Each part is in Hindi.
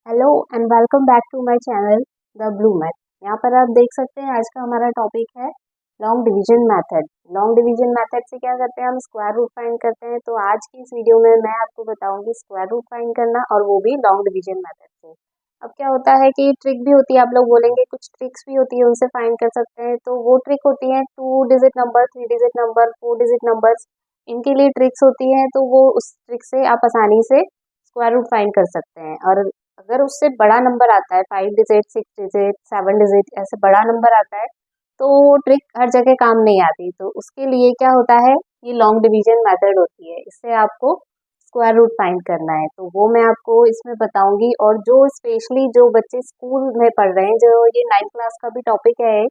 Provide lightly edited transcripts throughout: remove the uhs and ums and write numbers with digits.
Hello and welcome back to my channel the blue math. यहाँ पर आप देख सकते हैं आज का हमारा टॉपिक है long division method. Long division method से क्या करते हैं, हम स्क्वायर रूट फाइंड करते हैं। तो आज की इस वीडियो में मैं आपको बताऊंगी स्क्वायर रूट फाइंड करना, और वो भी लॉन्ग डिवीजन मेथड से। अब क्या होता है कि ट्रिक भी होती है, आप लोग बोलेंगे कुछ ट्रिक्स भी होती है, उनसे फाइंड कर सकते हैं। तो वो ट्रिक होती है 2 digit number, 3 digit number, 4 digit numbers, इनके लिए ट्रिक्स होती है। तो वो उस ट्रिक से आप आसानी से स्क्वायर रूट फाइंड कर सकते हैं। और अगर उससे बड़ा नंबर आता है, 5 डिजिट, 6 डिजिट, 7 डिजिट, ऐसे बड़ा नंबर आता है, तो वो ट्रिक हर जगह काम नहीं आती। तो उसके लिए क्या होता है, ये लॉन्ग डिवीजन मेथड होती है, इससे आपको स्क्वायर रूट फाइंड करना है। तो वो मैं आपको इसमें बताऊंगी। और जो स्पेशली जो बच्चे स्कूल में पढ़ रहे हैं, जो ये 9th क्लास का भी टॉपिक है,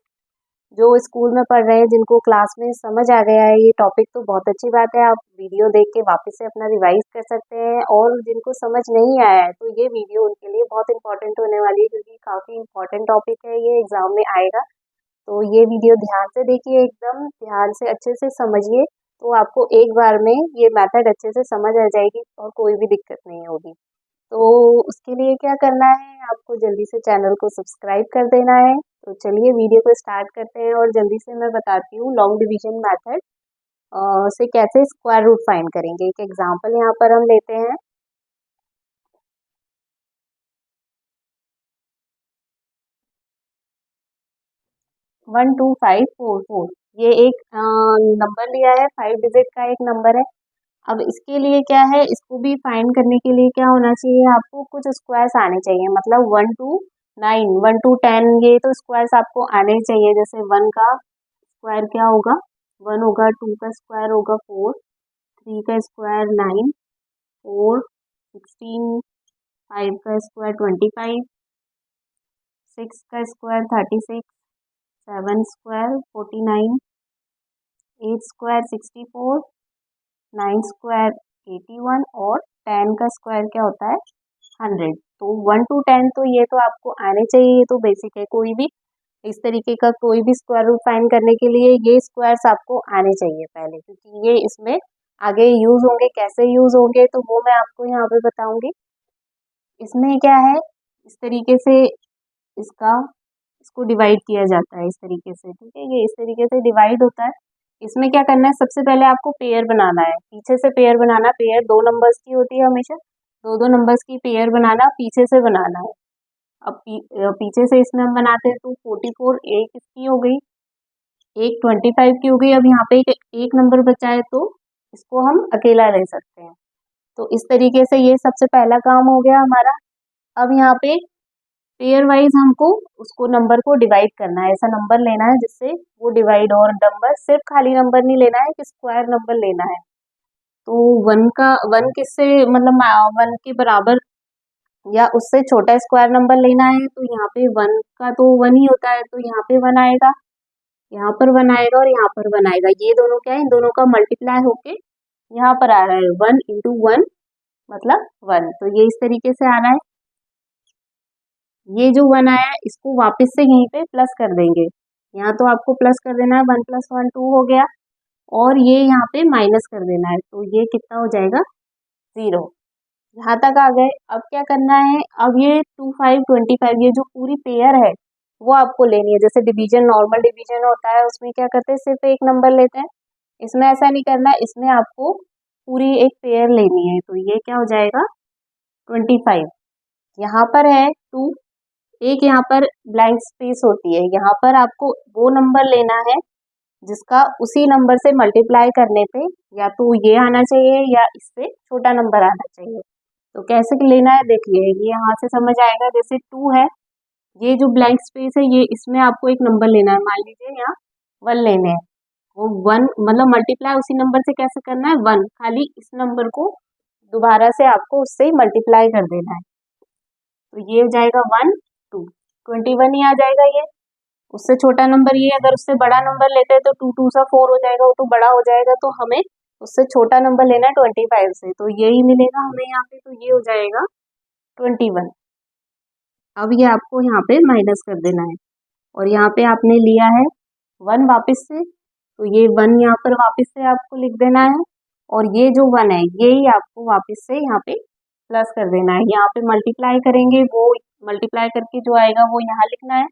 जो स्कूल में पढ़ रहे हैं, जिनको क्लास में समझ आ गया है ये टॉपिक, तो बहुत अच्छी बात है, आप वीडियो देख के वापस से अपना रिवाइज कर सकते हैं। और जिनको समझ नहीं आया है, तो ये वीडियो उनके लिए बहुत इंपॉर्टेंट होने वाली है, क्योंकि काफ़ी इंपॉर्टेंट टॉपिक है, ये एग्जाम में आएगा। तो ये वीडियो ध्यान से देखिए, एकदम ध्यान से अच्छे से समझिए, तो आपको एक बार में ये मेथड अच्छे से समझ आ जाएगी और कोई भी दिक्कत नहीं होगी। तो उसके लिए क्या करना है, आपको जल्दी से चैनल को सब्सक्राइब कर देना है। तो चलिए वीडियो को स्टार्ट करते हैं, और जल्दी से मैं बताती हूँ लॉन्ग डिवीजन मेथड से कैसे स्क्वायर रूट फाइंड करेंगे। एक एग्जांपल यहाँ पर हम लेते हैं। 12544, ये एक नंबर लिया है, 5 डिजिट का एक नंबर है। अब इसके लिए क्या है, इसको भी फाइंड करने के लिए क्या होना चाहिए, आपको कुछ स्क्वायर्स आने चाहिए। मतलब 1 to 9, 1 to 10, ये तो स्क्वायर्स आपको आने ही चाहिए। जैसे 1 का स्क्वायर क्या होगा, 1 होगा, 2 का स्क्वायर होगा 4, 3 का स्क्वायर 9, 4 16, 5 का स्क्वायर 25, 6 का स्क्वायर 36, 7 स्क्वायर 49, 8 स्क्वायर 64, 9 स्क्वायर 81, और 10 का स्क्वायर क्या होता है 100। तो 1 to 10 तो ये तो आपको आने चाहिए, ये तो बेसिक है। कोई भी इस तरीके का कोई भी स्क्वायर रूट फाइंड करने के लिए ये स्क्वायर्स आपको आने चाहिए पहले, क्योंकि ये इसमें आगे यूज होंगे। कैसे यूज होंगे, तो वो मैं आपको यहाँ पे बताऊंगी। इसमें क्या है, इस तरीके से इसका इसको डिवाइड किया जाता है, इस तरीके से, ठीक है, ये इस तरीके से डिवाइड होता है। इसमें क्या करना है, सबसे पहले आपको पेयर बनाना है, पीछे से पेयर बनाना। पेयर 2 नंबर्स की होती है हमेशा, दो दो नंबर्स की पेयर बनाना, पीछे से बनाना है। अब पीछे से इसमें हम बनाते हैं तो 44 एक इसकी हो गई, एक 25 की हो गई। अब यहाँ पे एक नंबर बचा है, तो इसको हम अकेला ले सकते हैं। तो इस तरीके से ये सबसे पहला काम हो गया हमारा। अब यहाँ पे पेयर वाइज हमको उसको नंबर को डिवाइड करना है, ऐसा नंबर लेना है जिससे वो डिवाइड। और नंबर सिर्फ खाली नंबर नहीं लेना है, कि स्क्वायर नंबर लेना है। तो वन किससे, मतलब 1 के बराबर या उससे छोटा स्क्वायर नंबर लेना है। तो यहाँ पे 1 का तो 1 ही होता है, तो यहाँ पे 1 आएगा, यहाँ पर 1 आएगा, और यहाँ पर 1 आएगा। ये दोनों क्या है, इन दोनों का मल्टीप्लाई होके यहाँ पर आ रहा है, 1 into 1 मतलब 1। तो ये इस तरीके से आना है। ये जो 1 आया है, इसको वापस से यहीं पे प्लस कर देंगे। यहाँ तो आपको प्लस कर देना है, 1 + 1 2 हो गया, और ये यहाँ पे माइनस कर देना है। तो ये कितना हो जाएगा, 0। यहाँ तक आ गए। अब क्या करना है, अब ये 25 25, ये जो पूरी पेयर है वो आपको लेनी है। जैसे डिवीजन, नॉर्मल डिवीजन होता है, उसमें क्या करते हैं, सिर्फ एक नंबर लेते हैं। इसमें ऐसा नहीं करना है, इसमें आपको पूरी एक पेयर लेनी है। तो ये क्या हो जाएगा, 25। यहाँ पर है 2, एक यहाँ पर ब्लैंक स्पेस होती है, यहाँ पर आपको वो नंबर लेना है जिसका उसी नंबर से मल्टीप्लाई करने पे या तो ये आना चाहिए या इससे छोटा नंबर आना चाहिए। तो कैसे लेना है, देखिए ये यहाँ से समझ आएगा। जैसे 2 है, ये जो ब्लैंक स्पेस है, ये इसमें आपको एक नंबर लेना है। मान लीजिए यहाँ 1 लेने हैं, वो 1 मतलब मल्टीप्लाई उसी नंबर से कैसे करना है, 1, खाली इस नंबर को दोबारा से आपको उससे मल्टीप्लाई कर देना है। तो ये हो जाएगा 1 2, 21 ही आ जाएगा ये। उससे छोटा नंबर ये, अगर उससे बड़ा नंबर लेते हैं तो 2 2 सा 4 हो जाएगा, वो तो बड़ा हो जाएगा। तो हमें उससे छोटा नंबर लेना है 25 से, तो यही मिलेगा हमें यहाँ पे। तो ये हो जाएगा 21। अब ये आपको यहाँ पे माइनस कर देना है, और यहाँ पे आपने लिया है 1 वापस से, तो ये 1 यहाँ पर वापस से आपको लिख देना है। और ये जो 1 है, ये ही आपको वापस से यहाँ पे प्लस कर देना है। यहाँ पे मल्टीप्लाई करेंगे, वो मल्टीप्लाई करके जो आएगा वो यहाँ लिखना है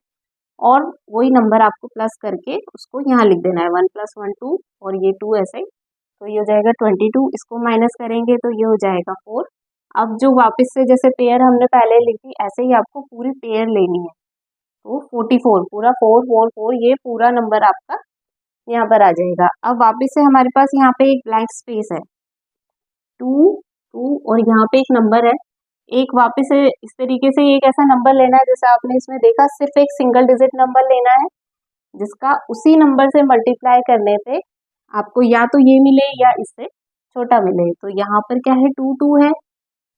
और वही नंबर आपको प्लस करके उसको यहाँ लिख देना है। 1 + 1 2 और ये 2 ऐसे, तो ये हो जाएगा 22। इसको माइनस करेंगे तो ये हो जाएगा 4। अब जो वापस से जैसे पेयर हमने पहले लिखी ऐसे ही आपको पूरी पेयर लेनी है। तो 44 पूरा 4 4 4 ये पूरा नंबर आपका यहाँ पर आ जाएगा। अब वापस से हमारे पास यहाँ पे एक ब्लैंक स्पेस है, 2 2 और यहाँ पे एक नंबर है। एक वापस से इस तरीके से एक ऐसा नंबर लेना है जैसे आपने इसमें देखा, सिर्फ एक सिंगल डिजिट नंबर लेना है जिसका उसी नंबर से मल्टीप्लाई करने पे आपको या तो ये मिले या इससे छोटा मिले। तो यहाँ पर क्या है, 2 2 है,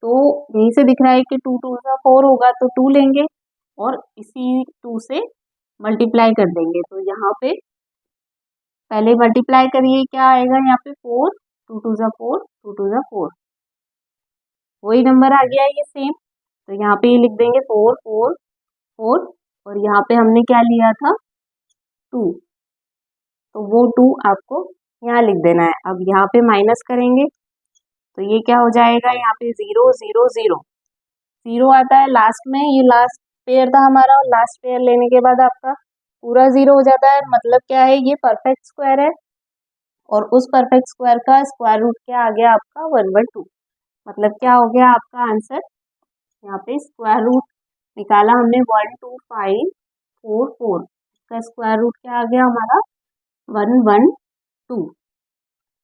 तो यहीं से दिख रहा है कि 2 2 का 4 होगा, तो 2 लेंगे और इसी 2 से मल्टीप्लाई कर देंगे। तो यहाँ पे पहले मल्टीप्लाई करिए, क्या आएगा यहाँ पे 4, 2 2 4, 2 2 4, वही नंबर आ गया है ये सेम। तो यहाँ पे ये लिख देंगे 4 4 4 और यहाँ पे हमने क्या लिया था 2, तो वो 2 आपको यहाँ लिख देना है। अब यहाँ पे माइनस करेंगे तो ये क्या हो जाएगा, यहाँ पे 0 0 0 0 आता है लास्ट में, ये लास्ट पेयर था हमारा और लास्ट पेयर लेने के बाद आपका पूरा 0 हो जाता है। मतलब क्या है, ये परफेक्ट स्क्वायर है और उस परफेक्ट स्क्वायर का स्क्वायर रूट क्या आ गया आपका 1/2। मतलब क्या हो गया आपका आंसर, यहाँ पे स्क्वायर रूट निकाला हमने 12544, इसका स्क्वायर रूट क्या आ गया हमारा 112।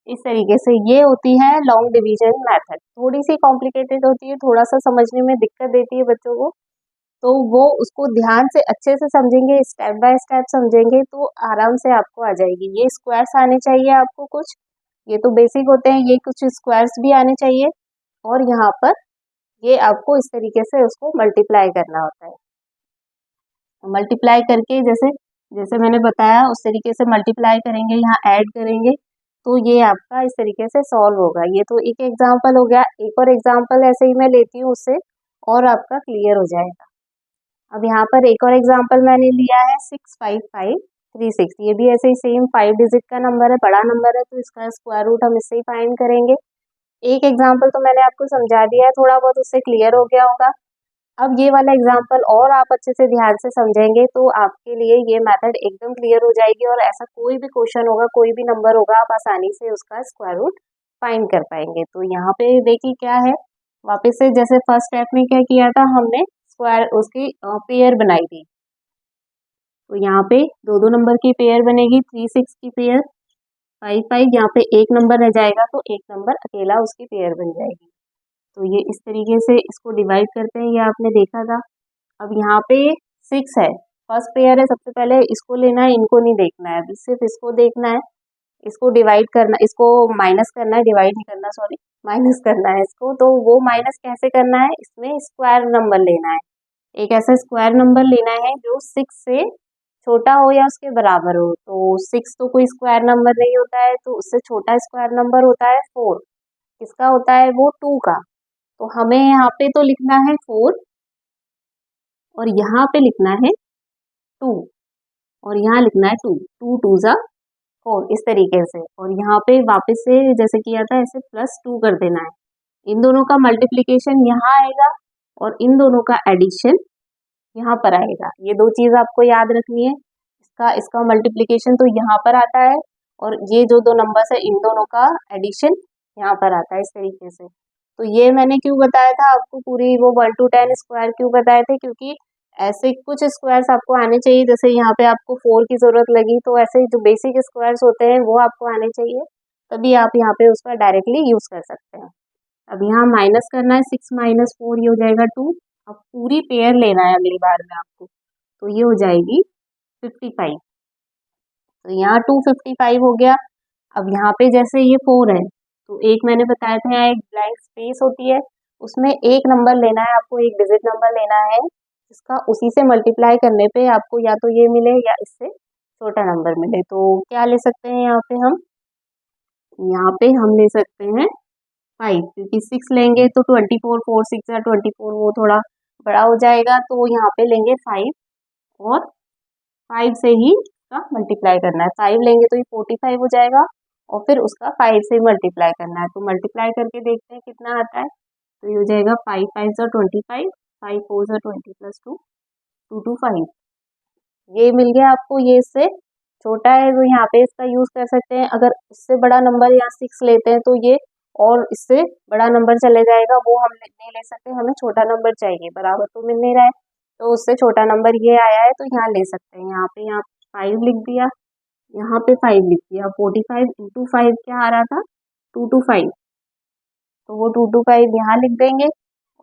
इस तरीके से ये होती है लॉन्ग डिवीजन मेथड। थोड़ी सी कॉम्प्लिकेटेड होती है, थोड़ा सा समझने में दिक्कत देती है बच्चों को, तो वो उसको ध्यान से अच्छे से समझेंगे, स्टेप बाय स्टेप समझेंगे तो आराम से आपको आ जाएगी। ये स्क्वायर्स आने चाहिए आपको कुछ, ये तो बेसिक होते हैं, ये कुछ स्क्वायर्स भी आने चाहिए और यहाँ पर ये आपको इस तरीके से उसको मल्टीप्लाई करना होता है। मल्टीप्लाई करके जैसे जैसे मैंने बताया उस तरीके से मल्टीप्लाई करेंगे, यहाँ ऐड करेंगे तो ये आपका इस तरीके से सॉल्व होगा। ये तो एक एग्जाम्पल हो गया, एक और एग्जाम्पल ऐसे ही मैं लेती हूँ उससे और आपका क्लियर हो जाएगा। अब यहाँ पर एक और एग्जाम्पल मैंने लिया है 65536, ये भी ऐसे ही सेम 5 डिजिट का नंबर है, बड़ा नंबर है, तो इसका स्क्वायर रूट हम इससे ही फाइंड करेंगे। एक एग्जाम्पल तो मैंने आपको समझा दिया है, थोड़ा बहुत उससे क्लियर हो गया होगा। अब ये वाला एग्जाम्पल और आप अच्छे से ध्यान से समझेंगे तो आपके लिए ये मेथड एकदम क्लियर हो जाएगी और ऐसा कोई भी क्वेश्चन होगा, कोई भी नंबर होगा, आप आसानी से उसका स्क्वायर रूट फाइंड कर पाएंगे। तो यहाँ पे देखिए क्या है, वापस से जैसे फर्स्ट स्टेप में क्या किया था हमने, स्क्वायर उसकी पेयर बनाई थी। तो यहाँ पे दो नंबर की पेयर बनेगी, 3 6 की पेयर, 5 5, यहाँ पे एक नंबर रह जाएगा तो एक नंबर अकेला उसकी पेयर बन जाएगी। तो ये इस तरीके से इसको डिवाइड करते हैं, ये आपने देखा था। अब यहाँ पे 6 है, फर्स्ट पेयर है, सबसे पहले इसको लेना है, इनको नहीं देखना है, अभी सिर्फ इसको देखना है। इसको डिवाइड करना, इसको माइनस करना है, डिवाइड नहीं करना, सॉरी, माइनस करना है इसको। तो वो माइनस कैसे करना है, इसमें स्क्वायर नंबर लेना है, एक ऐसा स्क्वायर नंबर लेना है जो 6 से छोटा हो या उसके बराबर हो। तो 6 तो कोई स्क्वायर नंबर नहीं होता है, तो उससे छोटा स्क्वायर नंबर होता है 4, किसका होता है वो 2 का। तो हमें यहाँ पे तो लिखना है 4 और यहाँ पे लिखना है 2 और यहाँ लिखना है 2, 2 2 जा 4, इस तरीके से। और यहाँ पे वापस से जैसे किया था ऐसे +2 कर देना है। इन दोनों का मल्टीप्लिकेशन यहाँ आएगा और इन दोनों का एडिशन यहाँ पर आएगा। ये दो चीज़ आपको याद रखनी है, इसका मल्टीप्लिकेशन तो यहाँ पर आता है और ये जो दो नंबर्स है इन दोनों का एडिशन यहाँ पर आता है, इस तरीके से। तो ये मैंने क्यों बताया था आपको, पूरी वो 1 to 10 स्क्वायर क्यों बताए थे, क्योंकि ऐसे कुछ स्क्वायर्स आपको आने चाहिए। जैसे यहाँ पे आपको 4 की ज़रूरत लगी, तो ऐसे जो बेसिक स्क्वायर्स होते हैं वो आपको आने चाहिए, तभी आप यहाँ पे उसका डायरेक्टली यूज़ कर सकते हैं। अब यहाँ माइनस करना है, 6 - 4 ये हो जाएगा 2। अब पूरी पेयर लेना है अगली बार में आपको, तो ये हो जाएगी 55। तो यहाँ 255 हो गया। अब यहाँ पे जैसे ये 4 है, तो एक मैंने बताया था यहाँ एक ब्लैंक स्पेस होती है, उसमें एक नंबर लेना है आपको, एक डिजिट नंबर लेना है जिसका उसी से मल्टीप्लाई करने पे आपको या तो ये मिले या इससे छोटा नंबर मिले। तो क्या ले सकते हैं यहाँ पे हम ले सकते हैं 5, क्योंकि 6 लेंगे तो 24, 4 6 या 24, वो थोड़ा बड़ा हो जाएगा, तो यहाँ पे लेंगे 5 और 5 से ही इसका मल्टीप्लाई करना है। 5 लेंगे तो ये 45 हो जाएगा और फिर उसका 5 से मल्टीप्लाई करना है। तो मल्टीप्लाई करके देखते हैं कितना आता है। तो ये हो जाएगा 5 5 ज़ा 25, 5 4 ज़ा 20 प्लस 2 2 2 5। ये मिल गया आपको। ये इससे छोटा है तो यहाँ पे इसका यूज कर सकते हैं। अगर इससे बड़ा नंबर यहाँ 6 लेते हैं तो ये और इससे बड़ा नंबर चले जाएगा, वो हम नहीं ले सकते, हमें छोटा नंबर चाहिए, बराबर तो मिल नहीं रहा है, तो उससे छोटा नंबर ये आया है तो यहाँ ले सकते हैं। यहाँ 5 लिख दिया, यहाँ पे 5 लिख दिया। 45 इंटू 5 क्या आ रहा था, 225, तो वो 225 यहाँ लिख देंगे।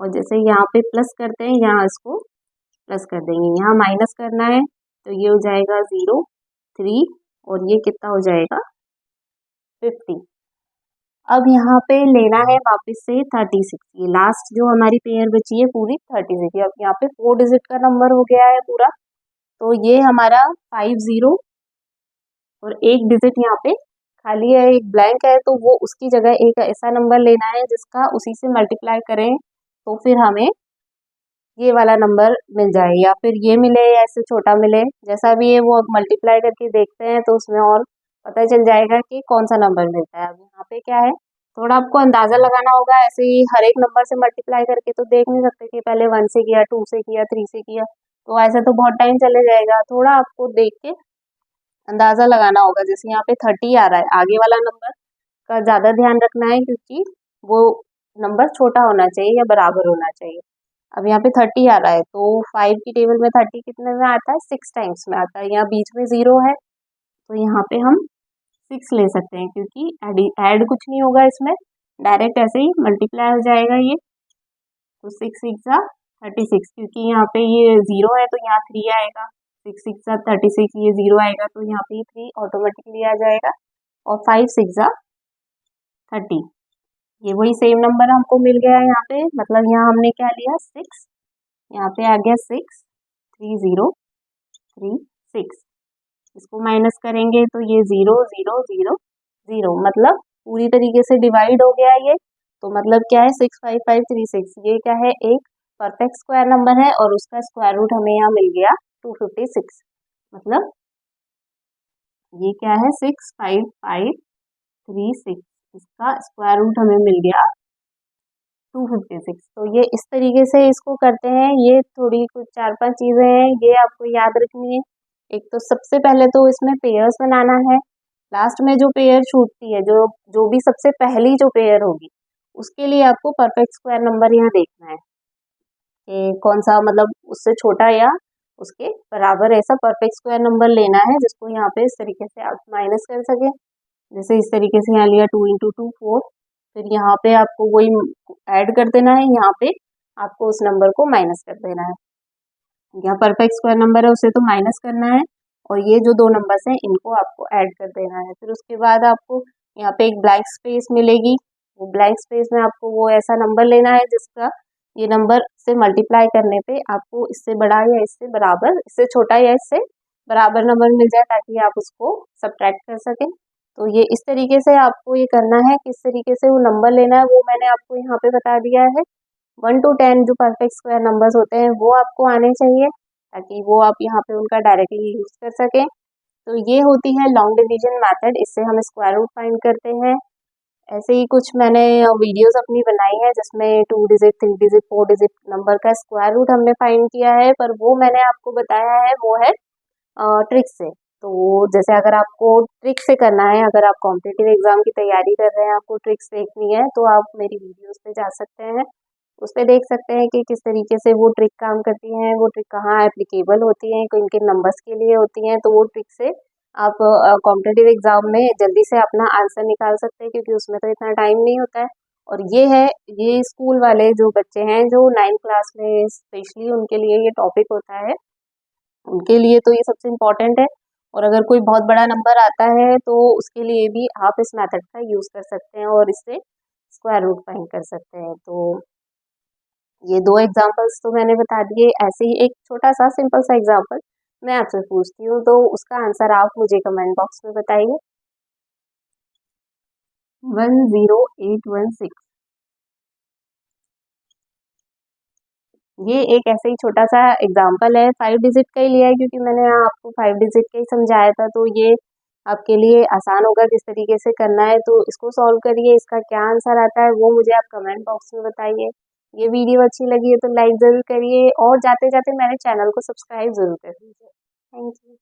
और जैसे यहाँ पे प्लस करते हैं, यहाँ इसको प्लस कर देंगे, यहाँ माइनस करना है तो ये हो जाएगा 0 3, और ये कितना हो जाएगा 50। अब यहाँ पे लेना है वापस से 36, ये लास्ट जो हमारी पेयर बची है पूरी 36। अब यहाँ पे 4 डिजिट का नंबर हो गया है पूरा, तो ये हमारा 50 और एक डिजिट यहाँ पे खाली है, एक ब्लैंक है, तो वो उसकी जगह एक ऐसा नंबर लेना है जिसका उसी से मल्टीप्लाई करें तो फिर हमें ये वाला नंबर मिल जाए, या फिर ये मिले या इससे छोटा मिले, जैसा भी है वो अब मल्टीप्लाई करके देखते हैं तो उसमें और पता चल जाएगा कि कौन सा नंबर मिलता है। अब यहाँ पे क्या है, थोड़ा आपको अंदाजा लगाना होगा, ऐसे ही हर एक नंबर से मल्टीप्लाई करके तो देख नहीं सकते कि पहले 1 से किया, 2 से किया, 3 से किया, तो ऐसे तो बहुत टाइम चले जाएगा। थोड़ा आपको देख के अंदाजा लगाना होगा। जैसे यहाँ पे 30 आ रहा है, आगे वाला नंबर का ज़्यादा ध्यान रखना है क्योंकि वो नंबर छोटा होना चाहिए या बराबर होना चाहिए। अब यहाँ पे 30 आ रहा है तो 5 की टेबल में 30 कितने में आता है, 6 टाइम्स में आता है। यहाँ बीच में 0 है तो यहाँ पे हम 6 ले सकते हैं क्योंकि ऐड कुछ नहीं होगा इसमें, डायरेक्ट ऐसे ही मल्टीप्लाई हो जाएगा ये। तो 6 6 ज़ा 36, क्योंकि यहाँ पे ये 0 है तो यहाँ 3 आएगा, 6 6 ज़ा 36, ये 0 आएगा तो यहाँ पे 3 ऑटोमेटिकली आ जाएगा। और 5 6 ज़ा 30, ये वही सेम नंबर हमको मिल गया है यहाँ पे, मतलब यहाँ हमने क्या लिया 6, यहाँ पे आ गया 6 3 0 3 6, इसको माइनस करेंगे तो ये 0 0 0 0, मतलब पूरी तरीके से डिवाइड हो गया ये। तो मतलब क्या है 6 5 5 3 6, ये क्या है, एक परफेक्ट स्क्वायर नंबर है और उसका स्क्वायर रूट हमें यहाँ मिल गया 256। मतलब ये क्या है 6 5 5 3 6, इसका स्क्वायर रूट हमें मिल गया 256। तो ये इस तरीके से इसको करते हैं। ये थोड़ी कुछ 4 5 चीज़ें हैं, ये आपको याद रखनी है। एक तो सबसे पहले तो इसमें पेयर्स बनाना है, लास्ट में जो पेयर छूटती है, जो जो भी सबसे पहली जो पेयर होगी उसके लिए आपको परफेक्ट स्क्वायर नंबर यहाँ देखना है कि कौन सा, मतलब उससे छोटा या उसके बराबर ऐसा परफेक्ट स्क्वायर नंबर लेना है जिसको यहाँ पे इस तरीके से आप माइनस कर सकें। जैसे इस तरीके से यहाँ लिया 2 इंटू 2 4, फिर यहाँ पे आपको वही ऐड कर देना है, यहाँ पे आपको उस नंबर को माइनस कर देना है। यहाँ परफेक्ट स्क्वायर नंबर है उसे तो माइनस करना है, और ये जो दो नंबर्स हैं इनको आपको ऐड कर देना है। फिर उसके बाद आपको यहाँ पे एक ब्लैंक स्पेस मिलेगी, वो ब्लैंक स्पेस में आपको वो ऐसा नंबर लेना है जिसका ये नंबर से मल्टीप्लाई करने पे आपको इससे बड़ा या इससे बराबर, इससे छोटा या इससे बराबर नंबर मिल जाए, ताकि आप उसको सब्ट्रैक्ट कर सकें। तो ये इस तरीके से आपको ये करना है, किस तरीके से वो नंबर लेना है वो मैंने आपको यहाँ पे बता दिया है। 1 to 10 जो परफेक्ट स्क्वायर नंबर्स होते हैं वो आपको आने चाहिए, ताकि वो आप यहाँ पे उनका डायरेक्टली यूज कर सकें। तो ये होती है लॉन्ग डिवीजन मेथड, इससे हम स्क्वायर रूट फाइंड करते हैं। ऐसे ही कुछ मैंने वीडियोस अपनी बनाई है जिसमें 2 डिजिट 3 डिजिट 4 डिजिट नंबर का स्क्वायर रूट हमने फाइंड किया है, पर वो मैंने आपको बताया है वो है ट्रिक से। तो जैसे अगर आपको ट्रिक से करना है, अगर आप कॉम्पिटिटिव एग्जाम की तैयारी कर रहे हैं, आपको ट्रिक्स देखनी है, तो आप मेरी वीडियोस पे जा सकते हैं, उस पर देख सकते हैं कि किस तरीके से वो ट्रिक काम करती हैं, वो ट्रिक कहाँ एप्लीकेबल होती हैं, किन किन नंबर्स के लिए होती हैं। तो वो ट्रिक से आप कॉम्पिटिटिव एग्जाम में जल्दी से अपना आंसर निकाल सकते हैं, क्योंकि उसमें तो इतना टाइम नहीं होता है। और ये है, ये स्कूल वाले जो बच्चे हैं जो 9th क्लास में स्पेशली उनके लिए ये टॉपिक होता है, उनके लिए तो ये सबसे इम्पोर्टेंट है। और अगर कोई बहुत बड़ा नंबर आता है तो उसके लिए भी आप इस मेथड का यूज़ कर सकते हैं और इससे स्क्वायर रूट फाइंड कर सकते हैं। तो ये दो एग्जांपल्स तो मैंने बता दिए। ऐसे ही एक छोटा सा सिंपल सा एग्जांपल मैं आपसे पूछती हूँ, तो उसका आंसर आप मुझे कमेंट बॉक्स में बताइए। 10816, ये एक ऐसे ही छोटा सा एग्जांपल है, 5 डिजिट का ही लिया है क्योंकि मैंने यहाँ आपको 5 डिजिट का ही समझाया था, तो ये आपके लिए आसान होगा किस तरीके से करना है। तो इसको सॉल्व करिए, इसका क्या आंसर आता है वो मुझे आप कमेंट बॉक्स में बताइए। ये वीडियो अच्छी लगी है तो लाइक ज़रूर करिए और जाते-जाते मेरे चैनल को सब्सक्राइब ज़रूर कर दीजिए। Thank you.